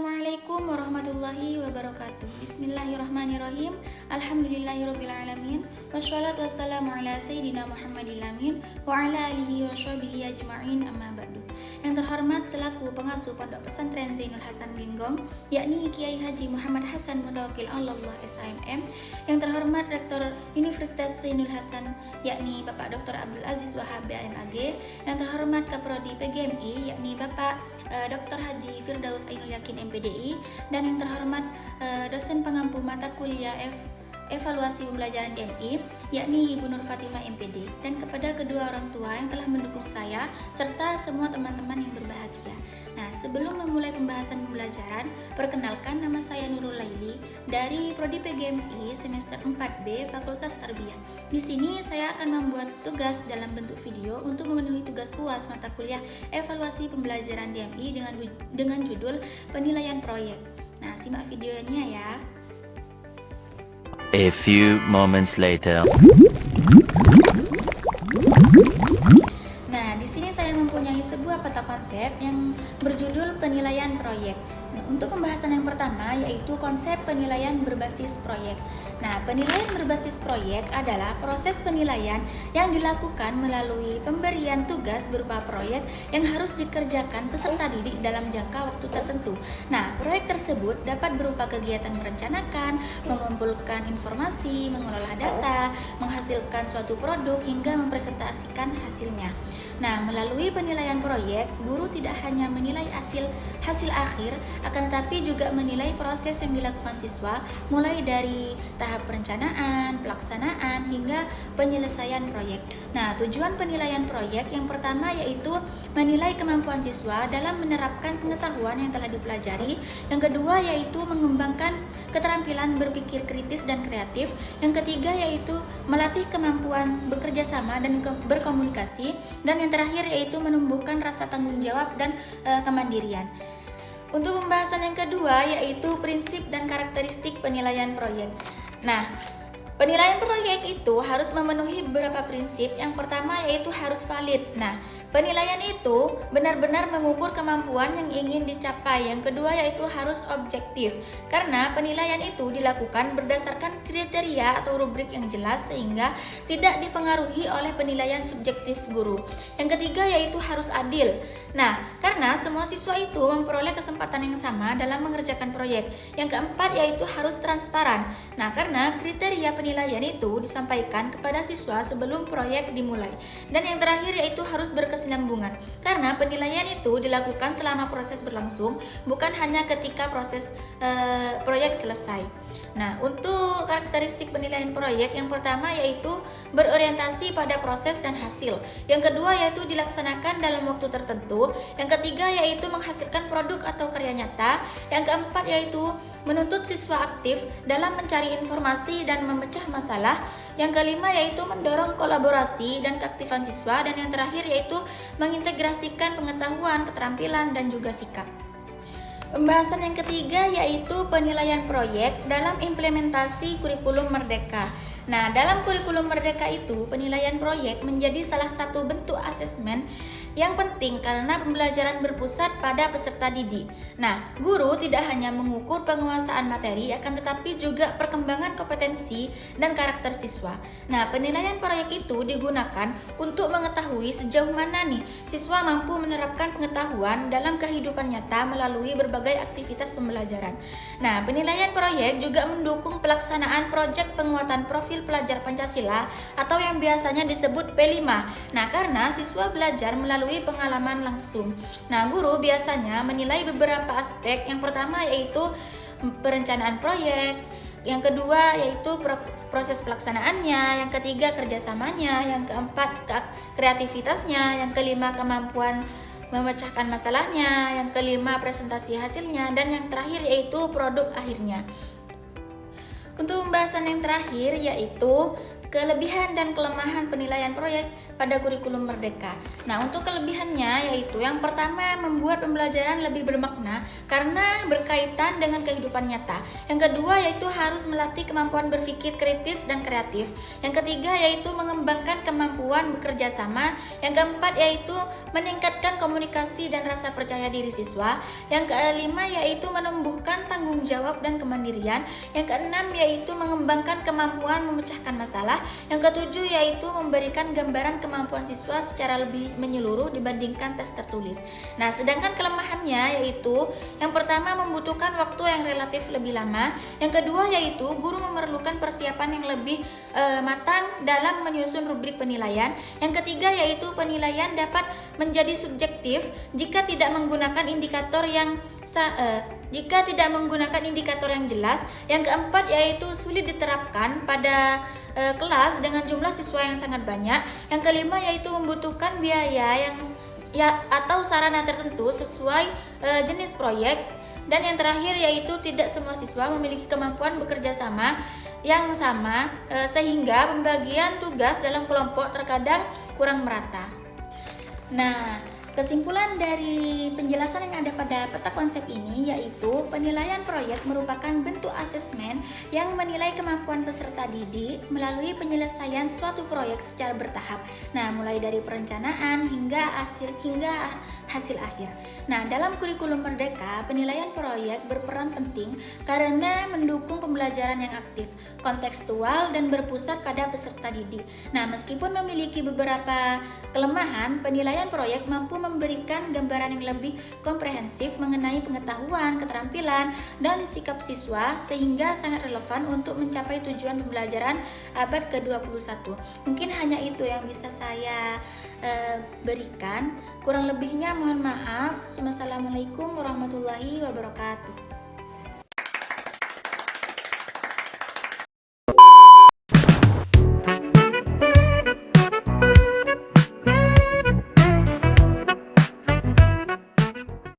Assalamualaikum warahmatullahi wabarakatuh. Bismillahirrahmanirrahim. Alhamdulillahirrabbilalamin. Wassalatu wassalamu ala sayyidina Muhammadil amin wa ala alihi wa sahbihi ajma'in, amma ba'du. Yang terhormat selaku pengasuh Pondok Pesantren Zainul Hasan Genggong, yakni Kiai Haji Muhammad Hasan Mutawakkil Allah SHMM. Yang terhormat Rektor Universitas Zainul Hasan, yakni Bapak Dr. Abdul Aziz Wahab BMAG. Yang terhormat Kaprodi PGMI, yakni Bapak Dr. Haji Firdaus Ainul Yakin MPDI, dan yang terhormat dosen pengampu mata kuliah evaluasi pembelajaran DMI, yakni Ibu Nur Fatimah MPD, dan kepada kedua orang tua yang telah mendukung saya serta semua teman-teman yang berbahagia. Nah, sebelum memulai pembahasan pembelajaran, perkenalkan, nama saya Nurul Laili dari Prodi PGMI semester 4B Fakultas Tarbiyah. Di sini saya akan membuat tugas dalam bentuk video untuk memenuhi tugas UAS mata kuliah evaluasi pembelajaran DMI dengan judul penilaian proyek. Nah, simak videonya ya. A few moments later. Nah, di sini saya mempunyai sebuah peta konsep yang berjudul penilaian proyek. Nah, untuk pembahasan yang pertama yaitu konsep penilaian berbasis proyek. Nah, penilaian berbasis proyek adalah proses penilaian yang dilakukan melalui pemberian tugas berupa proyek yang harus dikerjakan peserta didik dalam jangka waktu tertentu. Nah, proyek tersebut dapat berupa kegiatan merencanakan, mengumpulkan informasi, mengelola data, menghasilkan suatu produk hingga mempresentasikan hasilnya. Nah, melalui penilaian proyek, guru tidak hanya menilai hasil akhir, akan tetapi juga menilai proses yang dilakukan siswa mulai dari tahap perencanaan, pelaksanaan, hingga penyelesaian proyek. Nah, tujuan penilaian proyek yang pertama yaitu menilai kemampuan siswa dalam menerapkan pengetahuan yang telah dipelajari. Yang kedua yaitu mengembangkan keterampilan berpikir kritis dan kreatif. Yang ketiga yaitu melatih kemampuan bekerja sama dan berkomunikasi. Dan yang terakhir yaitu menumbuhkan rasa tanggung jawab dan kemandirian. Untuk pembahasan yang kedua yaitu prinsip dan karakteristik penilaian proyek. Nah, penilaian proyek itu harus memenuhi beberapa prinsip. Yang pertama yaitu harus valid. Nah, penilaian itu benar-benar mengukur kemampuan yang ingin dicapai. Yang kedua yaitu harus objektif, karena penilaian itu dilakukan berdasarkan kriteria atau rubrik yang jelas sehingga tidak dipengaruhi oleh penilaian subjektif guru. Yang ketiga yaitu harus adil. Nah, karena semua siswa itu memperoleh kesempatan yang sama dalam mengerjakan proyek. Yang keempat yaitu harus transparan. Nah, karena kriteria penilaian itu disampaikan kepada siswa sebelum proyek dimulai. Dan yang terakhir yaitu harus berkesinambungan. Karena penilaian itu dilakukan selama proses berlangsung, bukan hanya ketika proses proyek selesai. Nah, untuk karakteristik penilaian proyek yang pertama yaitu berorientasi pada proses dan hasil. Yang kedua yaitu dilaksanakan dalam waktu tertentu. Yang ketiga yaitu menghasilkan produk atau karya nyata. Yang keempat yaitu menuntut siswa aktif dalam mencari informasi dan memecah masalah. Yang kelima yaitu mendorong kolaborasi dan keaktifan siswa. Dan yang terakhir yaitu mengintegrasikan pengetahuan, keterampilan, dan juga sikap. Pembahasan yang ketiga yaitu penilaian proyek dalam implementasi kurikulum Merdeka. Nah, dalam kurikulum Merdeka itu penilaian proyek menjadi salah satu bentuk asesmen yang penting karena pembelajaran berpusat pada peserta didik. Nah, guru tidak hanya mengukur penguasaan materi, akan tetapi juga perkembangan kompetensi dan karakter siswa. Nah, penilaian proyek itu digunakan untuk mengetahui sejauh mana nih siswa mampu menerapkan pengetahuan dalam kehidupan nyata melalui berbagai aktivitas pembelajaran. Nah, penilaian proyek juga mendukung pelaksanaan proyek penguatan profil pelajar Pancasila atau yang biasanya disebut P5. Nah, karena siswa belajar melalui pengalaman langsung. Nah, guru biasanya menilai beberapa aspek. Yang pertama yaitu perencanaan proyek, yang kedua yaitu proses pelaksanaannya, yang ketiga kerjasamanya, yang keempat kreativitasnya, yang kelima kemampuan memecahkan masalahnya, yang kelima presentasi hasilnya, dan yang terakhir yaitu produk akhirnya. Untuk pembahasan yang terakhir yaitu kelebihan dan kelemahan penilaian proyek pada kurikulum Merdeka. Nah, untuk kelebihannya yaitu yang pertama membuat pembelajaran lebih bermakna karena berkaitan dengan kehidupan nyata. Yang kedua yaitu harus melatih kemampuan berpikir kritis dan kreatif. Yang ketiga yaitu mengembangkan kemampuan bekerja sama. Yang keempat yaitu meningkatkan komunikasi dan rasa percaya diri siswa. Yang kelima yaitu menumbuhkan tanggung jawab dan kemandirian. Yang keenam yaitu mengembangkan kemampuan memecahkan masalah. Yang ketujuh yaitu memberikan gambaran kemampuan siswa secara lebih menyeluruh dibandingkan tes tertulis. Nah, sedangkan kelemahannya yaitu yang pertama membutuhkan waktu yang relatif lebih lama. Yang kedua yaitu guru memerlukan persiapan yang lebih matang dalam menyusun rubrik penilaian. Yang ketiga yaitu penilaian dapat menjadi subjektif jika tidak menggunakan indikator yang jelas. Yang keempat yaitu sulit diterapkan pada kelas dengan jumlah siswa yang sangat banyak. Yang kelima yaitu membutuhkan biaya atau sarana tertentu sesuai jenis proyek. Dan yang terakhir yaitu tidak semua siswa memiliki kemampuan bekerja sama yang sama sehingga pembagian tugas dalam kelompok terkadang kurang merata. Nah, kesimpulan dari penjelasan yang ada pada peta konsep ini yaitu penilaian proyek merupakan bentuk asesmen yang menilai kemampuan peserta didik melalui penyelesaian suatu proyek secara bertahap. Nah, mulai dari perencanaan hingga hasil akhir. Nah, dalam kurikulum Merdeka, penilaian proyek berperan penting karena mendukung pembelajaran yang aktif, kontekstual, dan berpusat pada peserta didik. Nah, meskipun memiliki beberapa kelemahan, penilaian proyek mampu memberikan gambaran yang lebih komprehensif mengenai pengetahuan, keterampilan, dan sikap siswa sehingga sangat relevan untuk mencapai tujuan pembelajaran abad ke-21. Mungkin hanya itu yang bisa saya berikan. Kurang lebihnya mohon maaf. Wassalamualaikum warahmatullahi wabarakatuh.